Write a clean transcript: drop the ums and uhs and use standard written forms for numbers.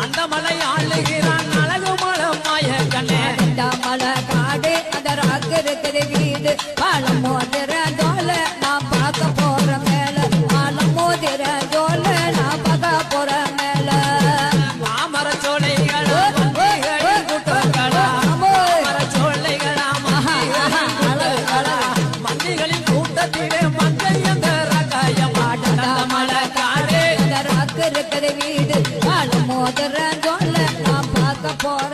அந்த மலை ஆளுகிறான் அழகு மலம் மாய கண்ணே மலை காடு அதராக இருக்கிற வீடு பாலம் மோதிர தோல நான் பார்க்க போற மேல பாலம் மோதிர தோல நான் பார்க்க போற மேல மாமர சோலைகளா கூட்டங்களா மாமர சோலைகளா மந்திகளின் கூட்டத்திலே மலை காடு இருக்கிற வீடு பாலம் மோதிர தோல நான் பார்க்க போற